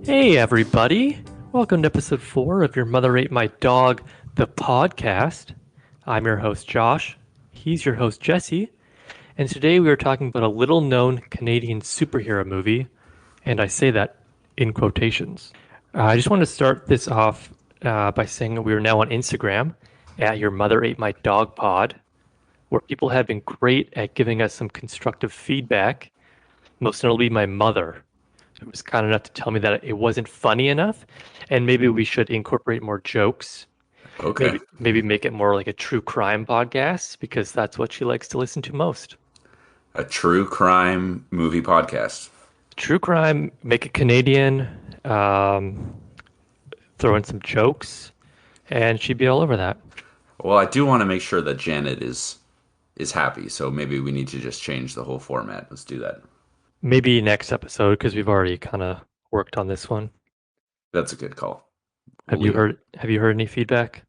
Hey, everybody. Welcome to episode 4 of Your Mother Ate My Dog, the podcast. I'm your host, Josh. He's your host, Jesse. And today we are talking about a little known Canadian superhero movie. And I say that in quotations. I just want to start this off by saying that we are now on Instagram at Your Mother Ate My Dog Pod, where people have been great at giving us some constructive feedback, most notably my mother, who was kind enough to tell me that it wasn't funny enough, and maybe we should incorporate more jokes. Okay. Maybe make it more like a true crime podcast because that's what she likes to listen to most. A true crime movie podcast. True crime, make it Canadian, um, throw in some jokes, and she'd be all over that. Well, I do want to make sure that Janet is happy, so maybe we need to just change the whole format. Let's do that. Maybe next episode because we've already kind of worked on this one. That's a good call. We'll leave it. Have you heard any feedback?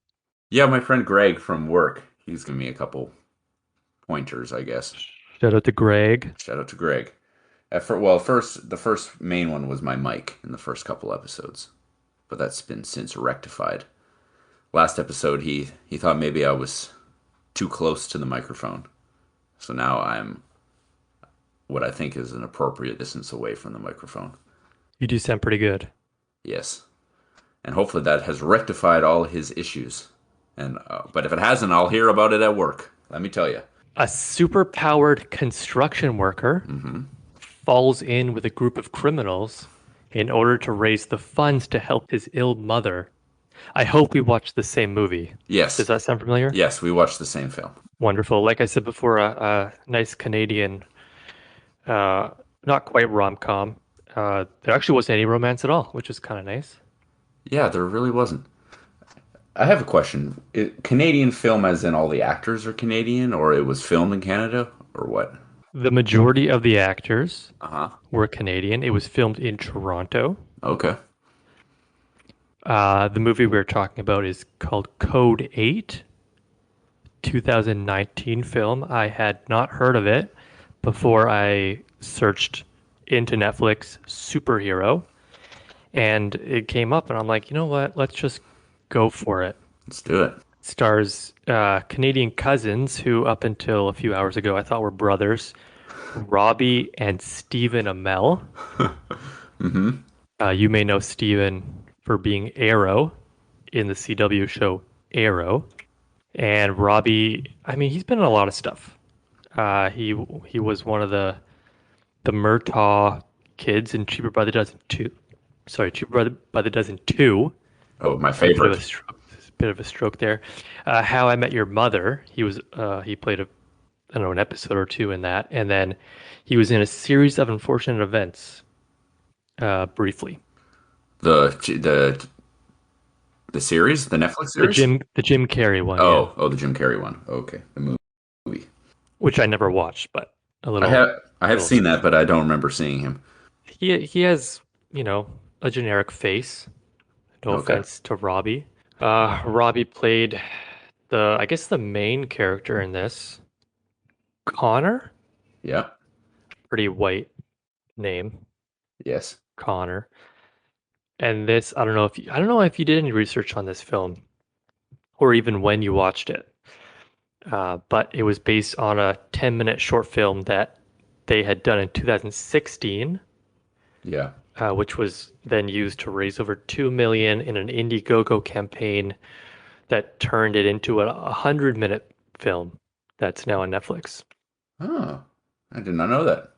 Yeah, my friend Greg from work, he's given me a couple pointers, I guess. Shout out to Greg. Shout out to Greg. First the first main one was my mic in the first couple episodes, but that's been since rectified. Last episode, he thought maybe I was too close to the microphone, so now I'm what I think is an appropriate distance away from the microphone. You do sound pretty good. Yes, and hopefully that has rectified all his issues. And but if it hasn't, I'll hear about it at work. Let me tell you. A super-powered construction worker falls in with a group of criminals in order to raise the funds to help his ill mother. I hope we watched the same movie. Does Yes, that sound familiar? yes, we watched the same film. Wonderful. Like I said before, a nice Canadian, uh, not quite rom-com. There actually wasn't any romance at all, which is kind of nice. Yeah, there really wasn't. I have a question. Canadian film, as in all the actors are Canadian, or it was filmed in Canada, or what? The majority of the actors Uh huh. were Canadian. It was filmed in Toronto. Okay. The movie we're talking about is called Code 8, 2019 film. I had not heard of it before I searched into Netflix superhero, and it came up, and I'm like, you know what? Let's just go for it. Let's do it. Stars Canadian cousins who, up until a few hours ago, I thought were brothers, Robbie and Stephen Amell. Mm-hmm. You may know Stephen for being Arrow in the CW show Arrow. And Robbie, I mean, he's been in a lot of stuff. He was one of the Murtaugh kids in Cheaper by the Dozen two. Sorry, Cheaper by the Dozen two. Oh, my A bit of favorite. bit of a stroke there. How I Met Your Mother. He played I don't know, an episode or two in that, and then he was in a series of unfortunate events. Briefly, The the series, the Netflix series. The Jim Carrey one, yeah, Oh, the Jim Carrey one. Okay, the movie. which I never watched, but a I have I have little seen snippet. that, but I don't remember seeing him. He has, a generic face. No Okay. offense to Robbie. Robbie played I guess the main character in this, Connor. Yeah. Pretty white name, Yes. Connor. And this, I don't know if you did any research on this film or even when you watched it. But it was based on a 10-minute short film that they had done in 2016, Yeah. which was then used to raise over 2 million in an Indiegogo campaign that turned it into a 100-minute film that's now on Netflix. Oh, I did not know that.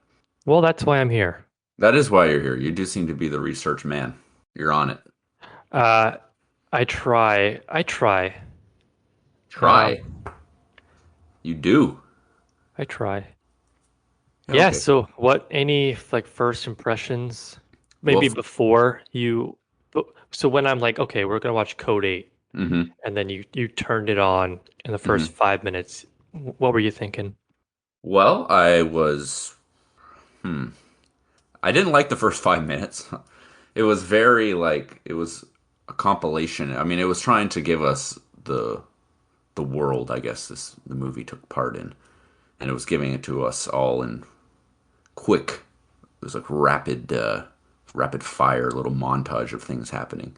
Well, that's why I'm here. That is why you're here. You do seem to be the research man. You're on it. Uh, I try. I try. Um, Try. You do. I try. Yeah, Okay. so what, any like first impressions? Well, Maybe before you, so when I'm like, okay, we're gonna watch Code 8, mm-hmm, and then you turned it on in the mm-hmm. first 5 minutes, what were you thinking? Well, hmm. I didn't like the first 5 minutes. It was very like it was a compilation. I mean, it was trying to give us the world, I guess the movie took part in, and it was giving it to us all in quick. It was like rapid rapid fire little montage of things happening.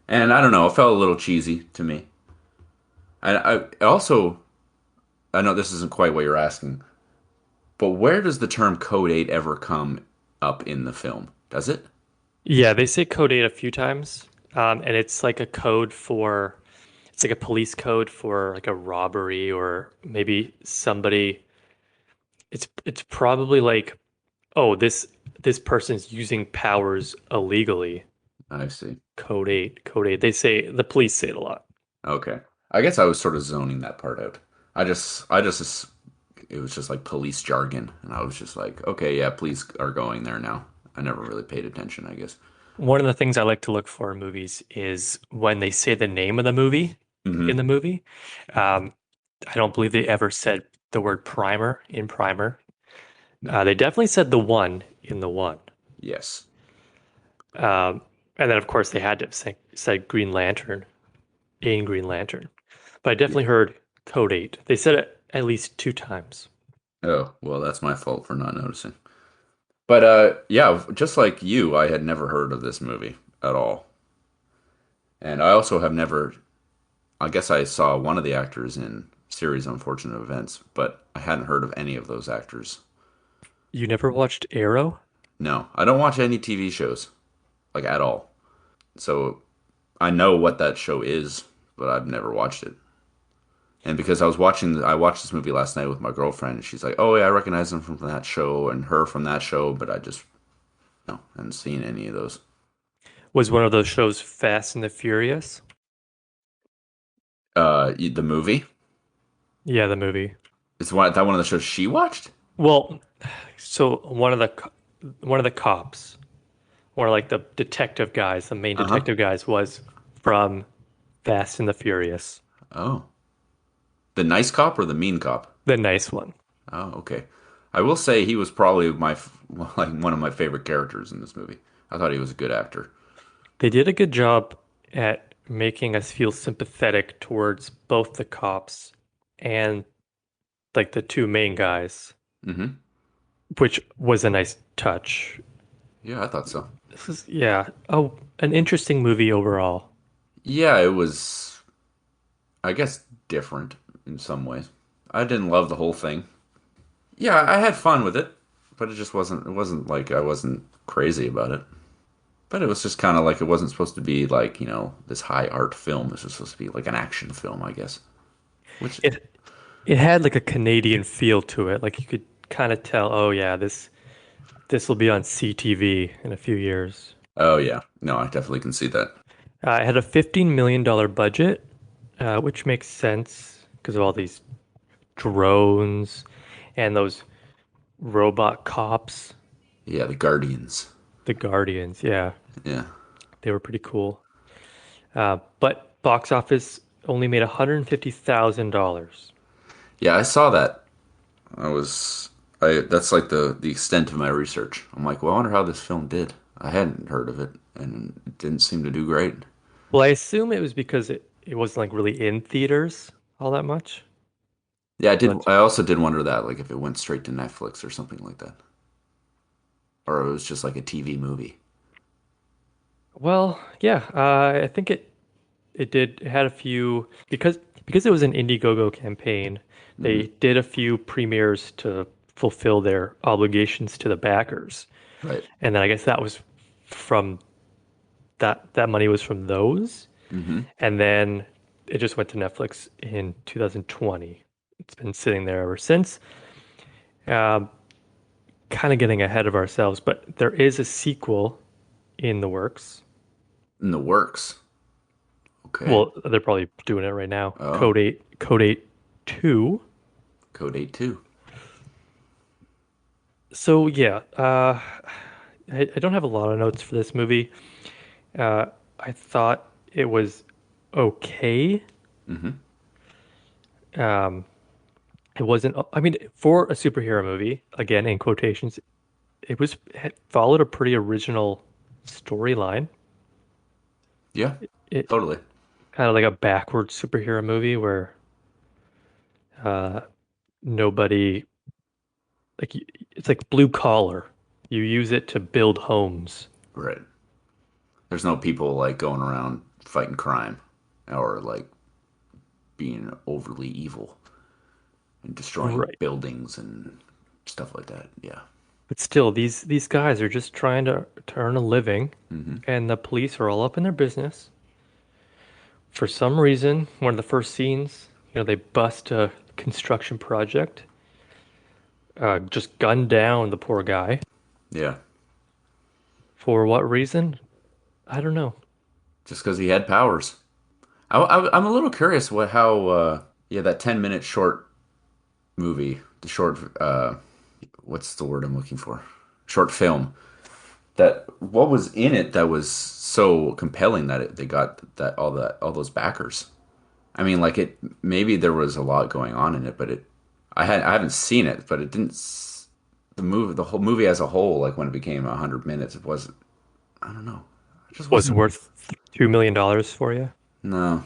And I don't know, it felt a little cheesy to me. I also I know this isn't quite what you're asking, but where does the term Code 8 ever come up in the film? Does it? Yeah, they say code 8 a few times. And it's like a code for, it's like a police code for like a robbery or maybe somebody, it's probably like, oh, this person's using powers illegally. I see. Code 8, code 8. They say, the police say it a lot. Okay. I guess I was sort of zoning that part out. I just, it was just like police jargon, and I was just like, okay, yeah, police are going there now. I never really paid attention, I guess. One of the things I like to look for in movies is when they say the name of the movie in Hmm. the movie. Um, I don't believe they ever said the word primer in primer. No. They definitely said the one in the one. Yes. Um, and then, of course, they had to say said Green Lantern in Green Lantern. But I definitely Yeah. heard Code 8. They said it at least two times. Oh, well, that's my fault for not noticing. But yeah, just like you, I had never heard of this movie at all. And I also have never, I guess I saw one of the actors in Series Unfortunate Events, but I hadn't heard of any of those actors. You never watched Arrow? No, I don't watch any TV shows, like at all. So I know what that show is, but I've never watched it. And because I watched this movie last night with my girlfriend, and she's like, "Oh yeah, I recognize him from that show and her from that show," but I just no, hadn't seen any of those. Was one of those shows Fast and the Furious? The movie Yeah, the movie. is one that one of the shows she watched. Well, so one of the cops, or like the detective guys, the main Uh huh. detective guys was from Fast and the Furious, Oh, the nice cop or the mean cop? the nice one. Oh, okay. I will say he was probably like one of my favorite characters in this movie. I thought he was a good actor. They did a good job at making us feel sympathetic towards both the cops and like the two main guys, Hmm. which was a nice touch. Yeah, I thought so. This is, yeah, oh, an interesting movie overall. Yeah, it was, I guess, different in some ways. I didn't love the whole thing. Yeah, I had fun with it, but it wasn't like I wasn't crazy about it. But it was just kind of like it wasn't supposed to be like, this high art film. This was supposed to be like an action film, I guess. Which, It it had like a Canadian feel to it. Like you could kind of tell, oh yeah, this will be on CTV in a few years. oh yeah, no, I definitely can see that. It had a $15 million budget, which makes sense because of all these drones and those robot cops, Yeah, the Guardians. the Guardians. Yeah, Yeah. they were pretty cool. But box office only made $150,000. Yeah, I saw that. I was I that's like the extent of my research. I'm like, well, I wonder how this film did. I hadn't heard of it and it didn't seem to do great. Well, I assume it was because it wasn't like really in theaters all that much. Yeah, But I also did wonder that like if it went straight to Netflix or something like that. Or it was just like a TV movie. well, yeah, I think it did. It had a few because it was an Indiegogo campaign. Hmm. They did a few premieres to fulfill their obligations to the backers, Right. and then I guess that was from that money was from those, Hmm. and then it just went to Netflix in 2020. It's been sitting there ever since. Um, kind of getting ahead of ourselves, but there is a sequel in the works. In the works. Okay. Well, they're probably doing it right now. Oh, Code 8 2. Code 8 too. So yeah, I don't have a lot of notes for this movie. Uh, I thought it was okay. Hmm. Um, it wasn't, I mean, for a superhero movie, again, in quotations, it followed a pretty original storyline. Yeah, It totally. kind of like a backward superhero movie where uh, nobody, like, it's like blue collar. You use it to build homes. Right. There's no people like going around fighting crime or like being overly evil and destroying Right. buildings and stuff like that. Yeah. But still, these guys are just trying to earn a living, Hmm. and the police are all up in their business. For some reason, one of the first scenes, they bust a construction project, just gun down the poor guy. Yeah. For what reason? I don't know. Just because he had powers. I'm a little curious what how yeah, that 10-minute short movie, the short what's the word I'm looking for? Short film. That what was in it that was so compelling that they got all those backers. I mean, like it maybe there was a lot going on in it, but I haven't seen it, but it didn't the whole movie as a whole, like when it became 100 minutes, it wasn't. I don't know. It just Was wasn't. worth $2 million for you? No.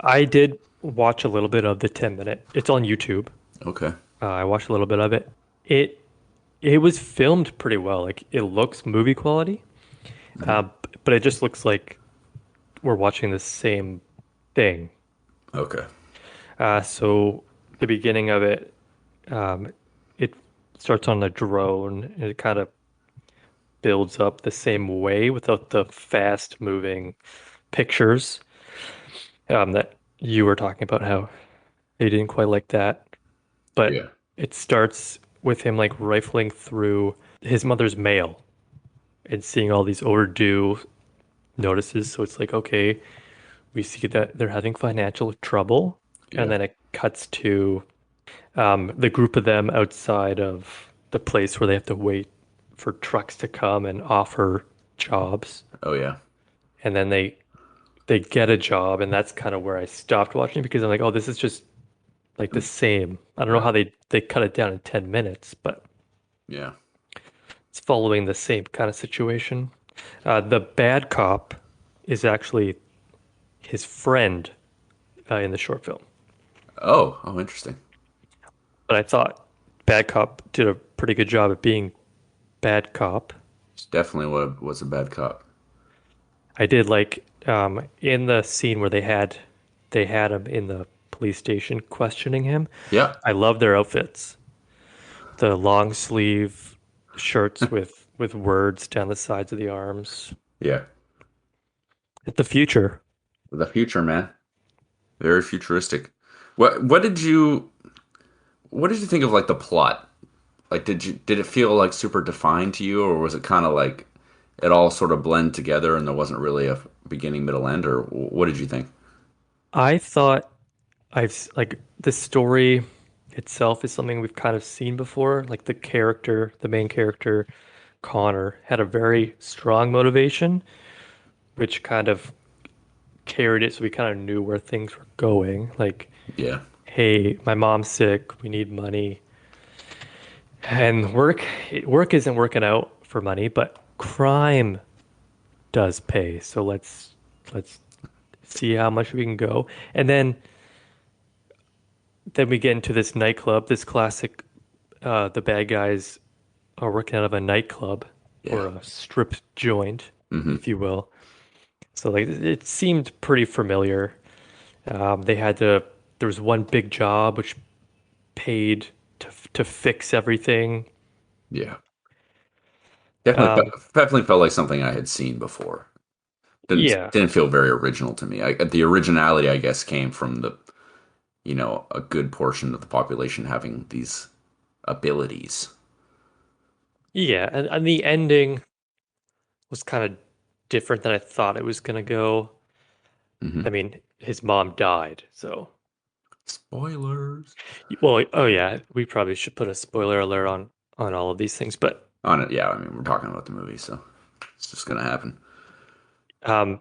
I did watch a little bit of the 10 minute. It's on YouTube. Okay. I watched a little bit of it. It it was filmed pretty well. Like it looks movie quality, Mhm. but it just looks like we're watching the same thing. Okay. So the beginning of it, um, it starts on a drone and it kind of builds up the same way without the fast moving pictures that you were talking about how they didn't quite like that. But Yeah. it starts with him like rifling through his mother's mail and seeing all these overdue notices. So it's like, okay, we see that they're having financial trouble. And Yeah. then it cuts to the group of them outside of the place where they have to wait for trucks to come and offer jobs. Oh yeah. And then they get a job, and that's kind of where I stopped watching because I'm like, oh, this is just like the same. I don't know Uh, how they cut it down in 10 minutes, but yeah. it's following the same kind of situation. The bad cop is actually his friend in the short film. Oh. Oh, interesting. But I thought bad cop did a pretty good job at being bad cop. It's definitely what was a bad cop. I did like in the scene where they had him in the police station questioning him. Yeah. I love their outfits. The long sleeve shirts with words down the sides of the arms. Yeah. It's the future. The future, man. Very futuristic. What did you think of like the plot? Like did it feel like super defined to you, or was it kind of like it all sort of blend together and there wasn't really a beginning, middle, end, or what did you think? I thought like the story itself is something we've kind of seen before. Like the main character, Connor, had a very strong motivation, which kind of carried it so we kind of knew where things were going. Like, Yeah. hey, my mom's sick, we need money. And work isn't working out for money, but crime does pay. So let's see how much we can go. And then we get into this nightclub, this classic the bad guys are working out of a nightclub Yeah. or a strip joint, Hmm. if you will. So like it seemed pretty familiar. They had to. There was one big job which paid to fix everything. Yeah. Definitely Um, definitely felt like something I had seen before. Didn't yeah, didn't feel very original to me. The originality, I guess, came from a good portion of the population having these abilities. yeah, and the ending was kind of different than I thought it was gonna go. I Hmm. mean, his mom died, so Spoilers well, oh yeah, we probably should put a spoiler alert on all of these things, but on it. Yeah, I mean, we're talking about the movie, so it's just gonna happen. um,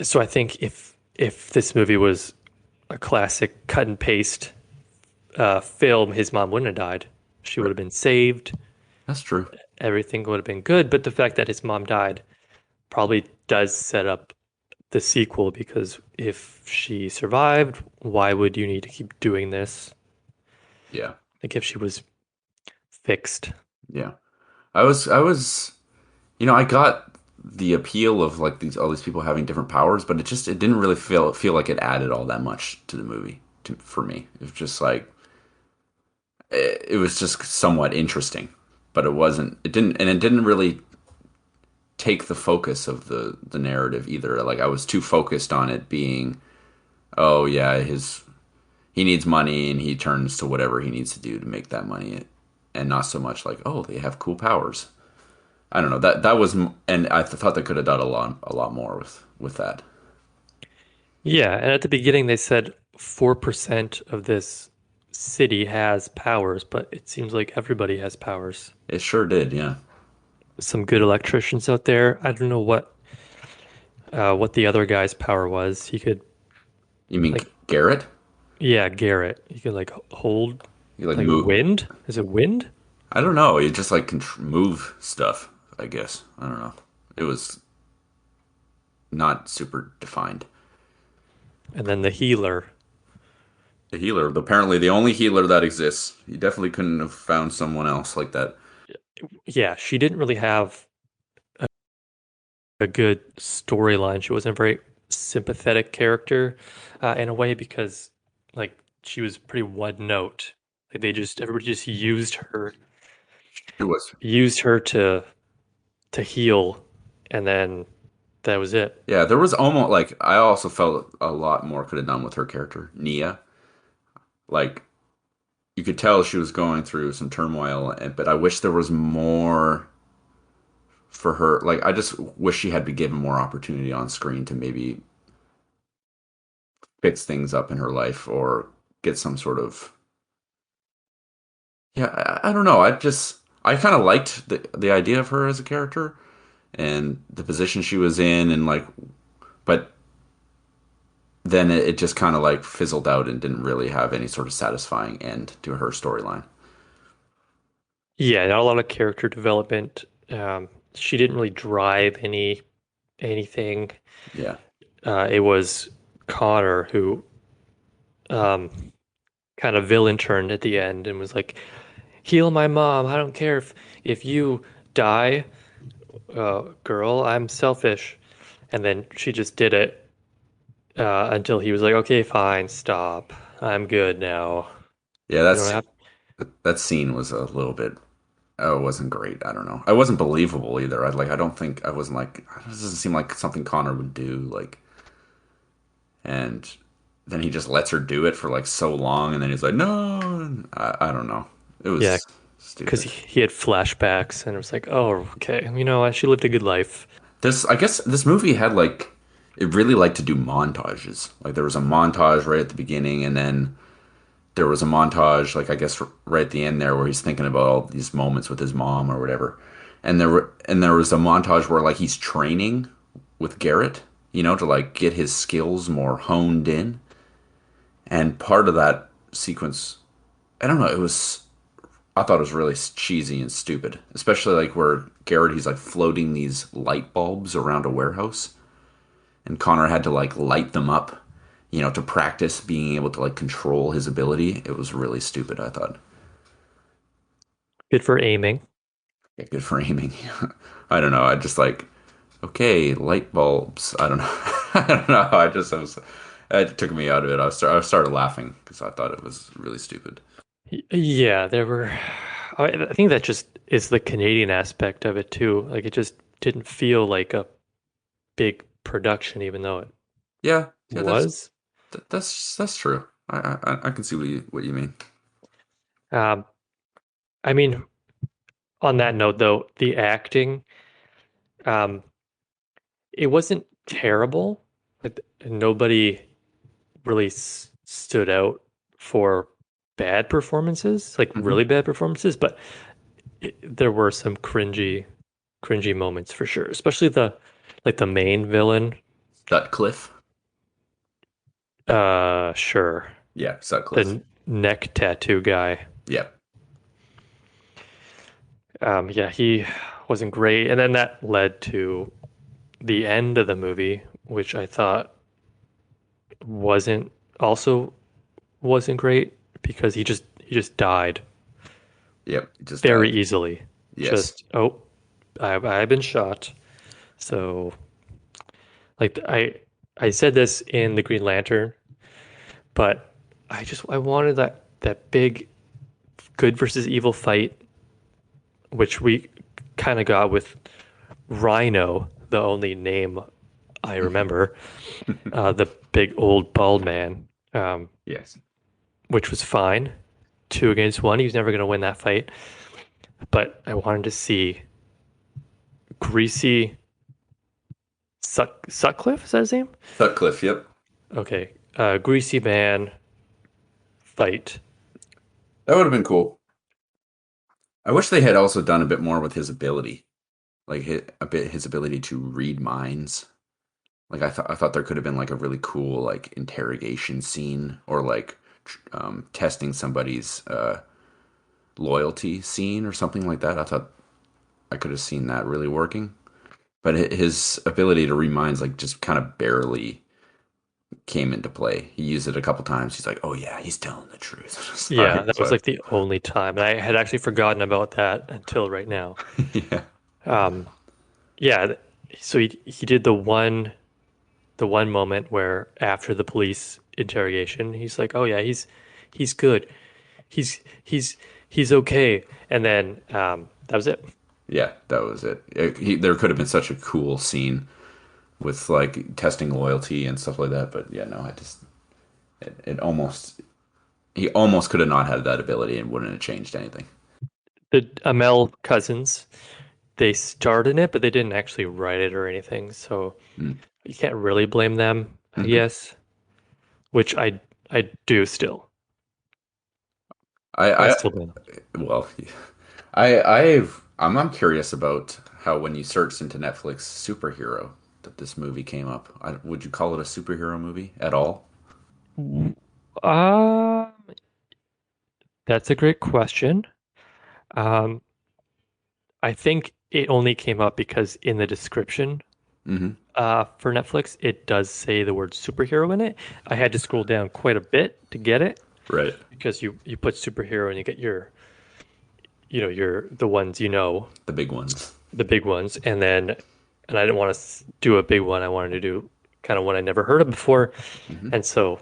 so I think if this movie was a classic cut and paste film, his mom wouldn't have died. She would Right. have been saved. That's true. Everything would have been good. But the fact that his mom died probably does set up the sequel because if she survived, why would you need to keep doing this? Yeah. Like if she was fixed. Yeah. I was, I got the appeal of like these all these people having different powers, but it didn't really feel like it added all that much to the movie for me. It was just like it was just somewhat interesting, but it didn't really take the focus of the narrative either. Like I was too focused on it being, oh yeah, his he needs money and he turns to whatever he needs to do to make that money, and not so much like, oh, they have cool powers. I don't know. That was, and I thought they could have done a lot more with that. Yeah, and at the beginning they said 4% of this city has powers, but it seems like everybody has powers. It sure did, yeah. Some good electricians out there. I don't know what the other guy's power was. He could You mean like Garrett? yeah, Garrett. He could like hold You like like move? wind. Is it wind? I don't know. You just like move stuff. I guess I don't know. It was not super defined. And then the healer. The healer, apparently the only healer that exists. You definitely couldn't have found someone else like that. Yeah, she didn't really have a good storyline. She wasn't a very sympathetic character in a way because like she was pretty one note. Like everybody just It was. used her to heal, and then that was it. Yeah, there was almost like I also felt a lot more could have done with her character, Nia. Like you could tell she was going through some turmoil, but I wish there was more for her. Like I just wish she had been given more opportunity on screen to maybe fix things up in her life or get some sort of yeah. I don't know. I kind of liked the idea of her as a character and the position she was in, and like, but then it just kind of like fizzled out and didn't really have any sort of satisfying end to her storyline. Yeah, not a lot of character development. She didn't really drive anything. Yeah. It was Connor who um, kind of villain turned at the end and was like, "Heal my mom. I don't care if you die, girl. I'm selfish." And then she just did it until he was like, "Okay, fine, stop. I'm good now. Yeah, You don't have." that scene was a little bit. Oh, it wasn't great. I don't know. I wasn't believable either. I don't think I wasn't like. It doesn't seem like something Connor would do. Like, and then he just lets her do it for like so long, and then he's like, no. And I don't know. It Yeah, was because stupid. he had flashbacks and it was like, "Oh, okay. You know, she lived a good life." I guess this movie had like, it really liked to do montages. Like there was a montage right at the beginning, and then there was a montage, like I guess right at the end there, where he's thinking about all these moments with his mom or whatever. And there was a montage where like he's training with Garrett, to like get his skills more honed in. And part of that sequence, I don't know, I thought it was really cheesy and stupid, especially like where Garrett he's like floating these light bulbs around a warehouse, and Connor had to like light them up, to practice being able to like control his ability. It was really stupid, I thought. Good for aiming. Yeah, good for aiming. I don't know. I just like, okay, light bulbs. I don't know. I don't know. It took me out of it. I started laughing because I thought it was really stupid. Yeah, there were. I think that just is the Canadian aspect of it too. Like it just didn't feel like a big production, even though it Yeah, yeah, was. that's true. I can see what you mean. Um, I mean, on that note, though, the acting, um, it wasn't terrible. Like, nobody really stood out for bad performances, like Hmm. really bad performances, but there were some cringy moments for sure, especially the main villain. Sutcliffe. Sure. Yeah, Sutcliffe. The neck tattoo guy. Yeah, Yeah, he wasn't great. And then that led to the end of the movie, which I thought wasn't also wasn't great because he just died yep. He just very died. easily. Yes. Just, oh, I've been shot. So, like, I said this in the Green Lantern, but I wanted that big good versus evil fight, which we kind of got with Rhino, the only name I remember, the big old bald man, Yes. which was fine. Two against one. He was never going to win that fight. But I wanted to see Greasy Sutcliffe, is that his name? Sutcliffe, yep. Okay. Greasy Man fight. That would have been cool. I wish they had also done a bit more with his ability, like his ability to read minds. Like I thought there could have been like a really cool like interrogation scene or like testing somebody's loyalty scene or something like that. I thought I could have seen that really working. But his ability to read minds like just kind of barely came into play. He used it a couple times. He's like, "Oh yeah, he's telling the truth." Yeah, Sorry, that was but like the only time. And I had actually forgotten about that until right now. yeah. Um, yeah, so he did the one moment where after the police interrogation, he's like, "Oh yeah, he's good. He's he's he's okay." And then that was it. Yeah, that was it. There could have been such a cool scene with like testing loyalty and stuff like that, but yeah, no, it almost he almost could have not had that ability and wouldn't have changed anything. The Amel cousins, they starred in it, but they didn't actually write it or anything. So Mm. you can't really blame them, I Hmm. guess, which I do still. I, I I still blame them. well, I'm curious about how when you searched into Netflix superhero that this movie came up. Would you call it a superhero movie at all? Um, that's a great question. Um, I think it only came up because in the description Hmm. for Netflix, it does say the word superhero in it. I had to scroll down quite a bit to get it Right. because you put superhero and you get your the ones The big ones. the big ones, and I didn't want to do a big one. I wanted to do kind of one I never heard of before, Hmm. and so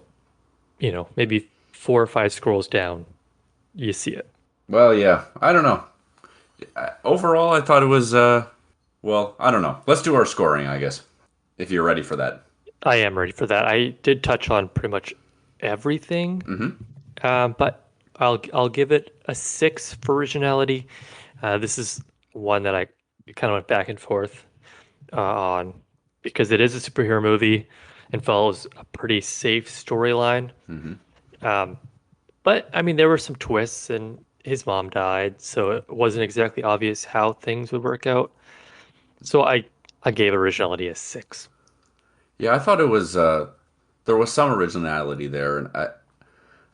maybe four or five scrolls down, you see it. Well, yeah. I don't know. Overall, I thought it was well, I don't know. Let's do our scoring, I guess, if you're ready for that. I am ready for that. I did touch on pretty much everything, Hmm. but I'll give it a 6 for originality. This is one that I kind of went back and forth on because it is a superhero movie and follows a pretty safe storyline. Hmm. Um, but I mean, there were some twists, and his mom died, so it wasn't exactly obvious how things would work out. So I gave originality a 6. Yeah, I thought it was there was some originality there, and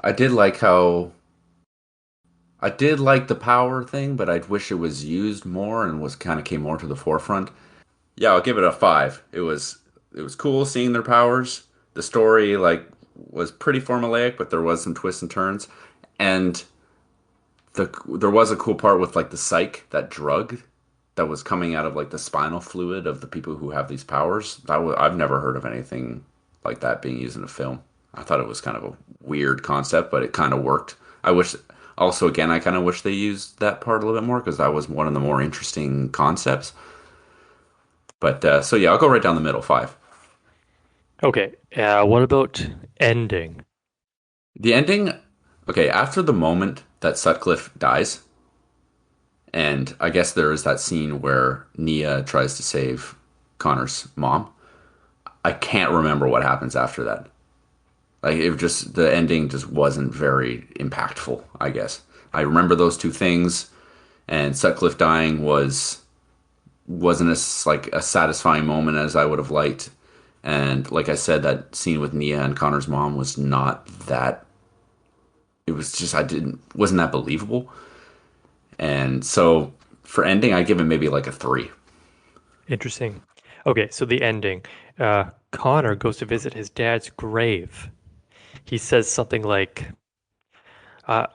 I did like how I did like the power thing, but I'd wish it was used more and was kind of came more to the forefront. Yeah, I'll give it a 5. It was cool seeing their powers. The story like was pretty formulaic, but there was some twists and turns, and there was a cool part with like the psych, that drug that was coming out of like the spinal fluid of the people who have these powers. I've never heard of anything like that being used in a film. I thought it was kind of a weird concept, but it kind of worked. I wish also again I kind of wish they used that part a little bit more because that was one of the more interesting concepts. But so yeah, I'll go right down the middle, 5. Okay, what about ending? The ending, okay, after the moment that Sutcliffe dies, and I guess there is that scene where Nia tries to save Connor's mom. I can't remember what happens after that. Like it just the ending just wasn't very impactful, I guess. I remember those two things, and Sutcliffe dying wasn't as like a satisfying moment as I would have liked. And like I said, that scene with Nia and Connor's mom was not that. It was just I didn't wasn't that believable. And so for ending, I give it maybe like a 3. Interesting. Okay, so the ending. Connor goes to visit his dad's grave. He says something like, uh,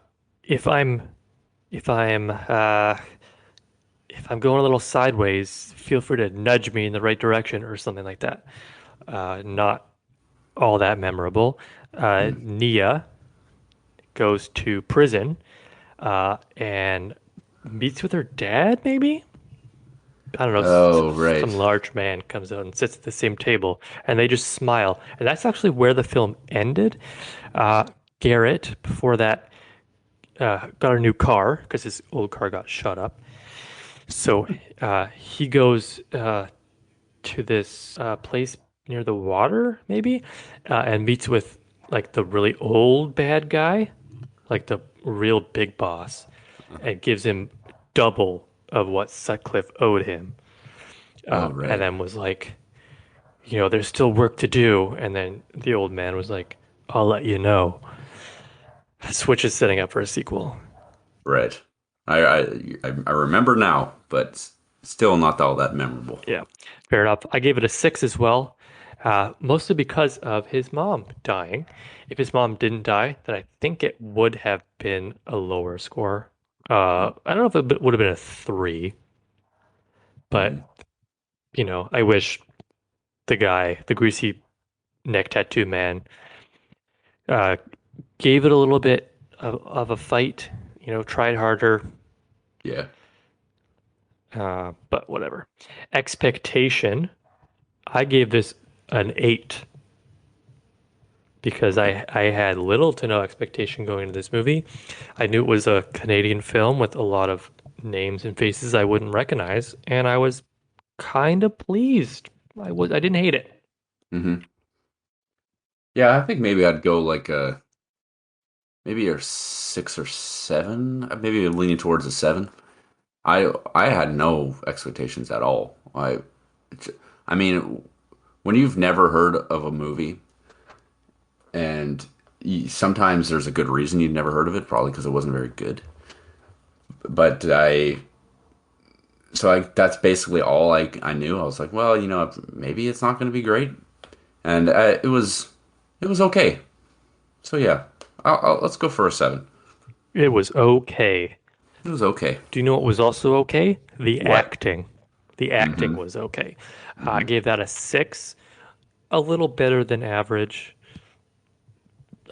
"If I'm, if I'm, if I'm going a little sideways, feel free to nudge me in the right direction or something like that. Not all that memorable. Hmm. Nia goes to prison and meets with her dad, maybe? I don't know. Oh, Some right. large man comes out and sits at the same table, and they just smile. And that's actually where the film ended. Uh, Garrett, before that, got a new car because his old car got shot up. So he goes to this place near the water, maybe, and meets with like the really old bad guy, like the real big boss, and gives him double of what Sutcliffe owed him. Oh, And right. then was like, there's still work to do. And then the old man was like, I'll let you know. Switch is setting up for a sequel. Right. I remember now, but still not all that memorable. Yeah, fair enough. I gave it a six as well, mostly because of his mom dying. If his mom didn't die, then I think it would have been a lower score. I don't know if it would have been a three, but Mm-hmm. I wish the guy, the greasy neck tattoo man, uh, gave it a little bit of a fight. Tried harder, Yeah. but whatever. Expectation. I gave this an eight because Okay. I had little to no expectation going into this movie. I knew it was a Canadian film with a lot of names and faces I wouldn't recognize, and I was kind of pleased. I didn't hate it. Hmm. Yeah, I think maybe I'd go like maybe a 6 or 7. Maybe leaning towards a 7. I had no expectations at all. I mean, when you've never heard of a movie and sometimes there's a good reason you've never heard of it, probably because it wasn't very good. But that's basically all I knew. I was like, well, maybe it's not going to be great, and it was okay. So yeah, let's go for a 7. It was okay. It was okay. Do you know what was also okay? The What? acting. The acting Mm-hmm. was okay. I Mm-hmm. gave that a six, a little better than average.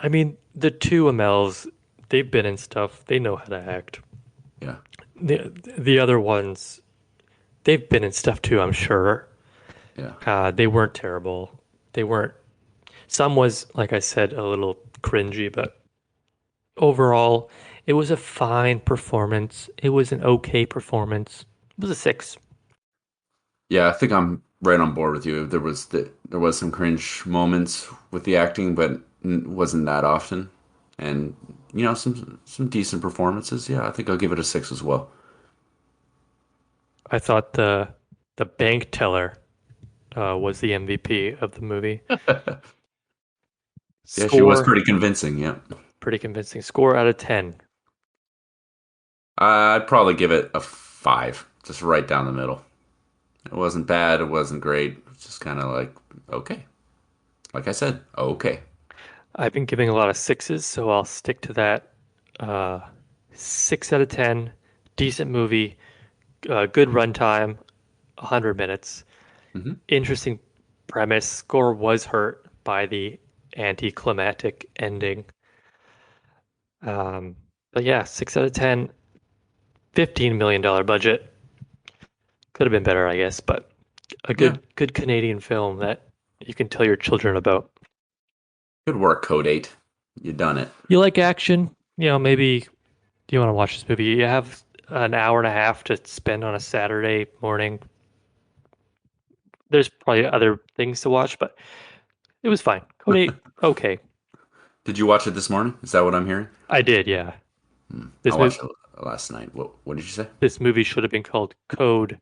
I mean, the two MLs, they've been in stuff. They know how to act. Yeah. The other ones, they've been in stuff too, I'm sure. Yeah. They weren't terrible. They weren't. Some was, like I said, a little cringy, but overall, it was a fine performance. It was an okay performance. It was a six. Yeah, I think I'm right on board with you. There was some cringe moments with the acting, but wasn't that often. And some decent performances. Yeah, I think I'll give it a 6 as well. I thought the bank teller was the MVP of the movie. Yeah, she was Score, pretty convincing. Yeah, pretty convincing. Score out of 10. I'd probably give it a 5, just right down the middle. It wasn't bad. It wasn't great. It's just kind of like okay. Like I said, okay. I've been giving a lot of sixes, so I'll stick to that. Uh, 6 out of 10. Decent movie. Good runtime. 100 minutes. Hmm. Interesting premise. Score was hurt by the anticlimactic ending. But yeah, 6 out of 10. $15 million budget. Could have been better, I guess, but a Yeah, good Canadian film that you can tell your children about. good work, Code 8. You done it. You like action? Maybe you want to watch this movie. You have an hour and a half to spend on a Saturday morning. There's probably other things to watch, but it was fine. Code 8, okay. Did you watch it this morning? Is that what I'm hearing? I did, yeah. I This movie, watched it last night. What did you say? this movie should have been called Code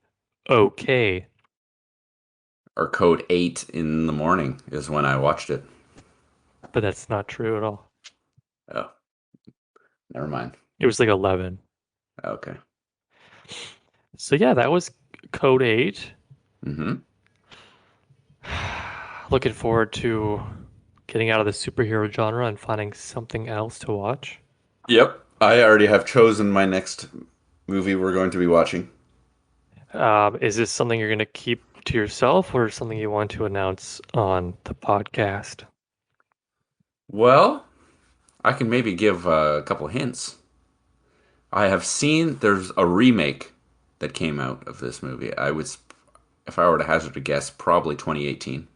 OK, Or Code 8 in the morning is when I watched it. but that's not true at all. Oh, never mind. It was like 11. Okay. So yeah, that was Code 8. Mm-hmm. Looking forward to getting out of the superhero genre and finding something else to watch. Yep. I already have chosen my next movie we're going to be watching. Is this something you're going to keep to yourself or something you want to announce on the podcast? Well, I can maybe give a couple hints. I have seen there's a remake that came out of this movie. If I were to hazard a guess, probably 2018,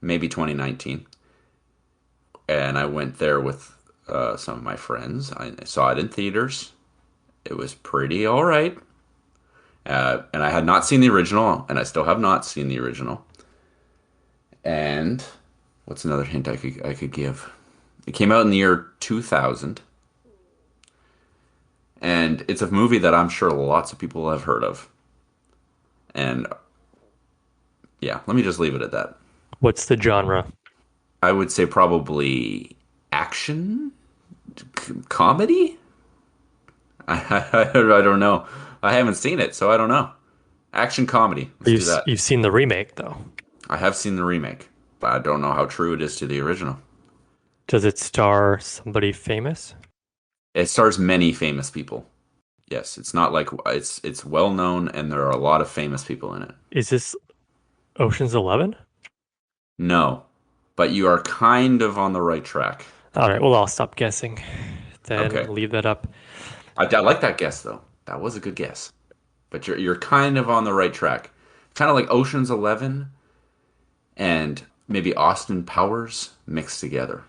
maybe 2019. And I went there with some of my friends. I saw it in theaters. It was pretty all right. And I had not seen the original, and I still have not seen the original. And what's another hint I could give? It came out in the year 2000, and it's a movie that I'm sure lots of people have heard of. And yeah, let me just leave it at that. What's the genre? I would say probably action, comedy. I don't know. I haven't seen it, so I don't know. Action comedy. Let's do that. You've seen the remake though. I have seen the remake, but I don't know how true it is to the original. Does it star somebody famous? It stars many famous people. Yes, it's not like it's well known, and there are a lot of famous people in it. Is this Ocean's 11? No, but you are kind of on the right track. All right, well, I'll stop guessing. Then Okay, leave that up. I like that guess though. That was a good guess. But you're kind of on the right track. Kind of like Ocean's 11 and maybe Austin Powers mixed together.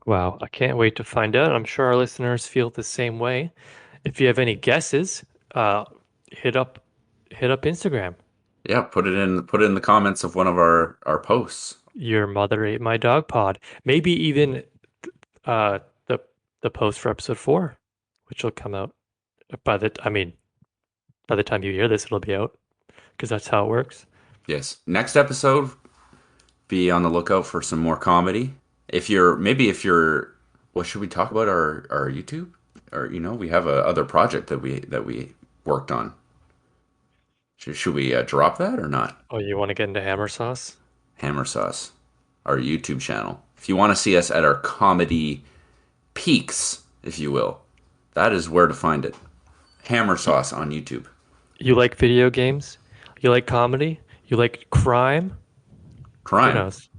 Wow, I can't wait to find out. I'm sure our listeners feel the same way. If you have any guesses, hit up hit up Instagram. Yeah, put it in the comments of one of our posts. Your mother ate my dog pod. Maybe even uh the the post for episode 4, which will come out by the time you hear this, it'll be out because that's how it works. Yes. Next episode, be on the lookout for some more comedy. If you're what should we talk about our YouTube? Or we have a other project that we worked on. Should we drop that or not? Oh, you want to get into hammer sauce? Hammer Sauce, our YouTube channel. If you want to see us at our comedy peaks, if you will, that is where to find it. Hammer Y- Sauce on YouTube. You like video games? You like comedy? You like crime? Who Crime. knows?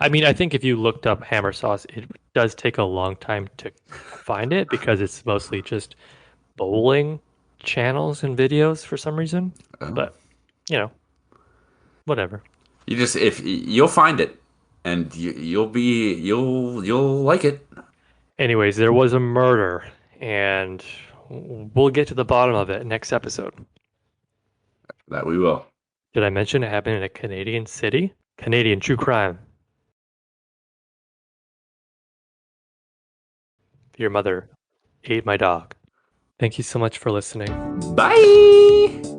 I mean, I think if you looked up hammer sauce, it does take a long time to find it because it's mostly just bowling channels and videos for some reason. Oh. But, you know, whatever. You just if you'll find it, and you'll like it. Anyways, there was a murder, and we'll get to the bottom of it next episode. That we will. Did I mention it happened in a Canadian city? Canadian true crime. Your mother ate my dog. Thank you so much for listening. Bye.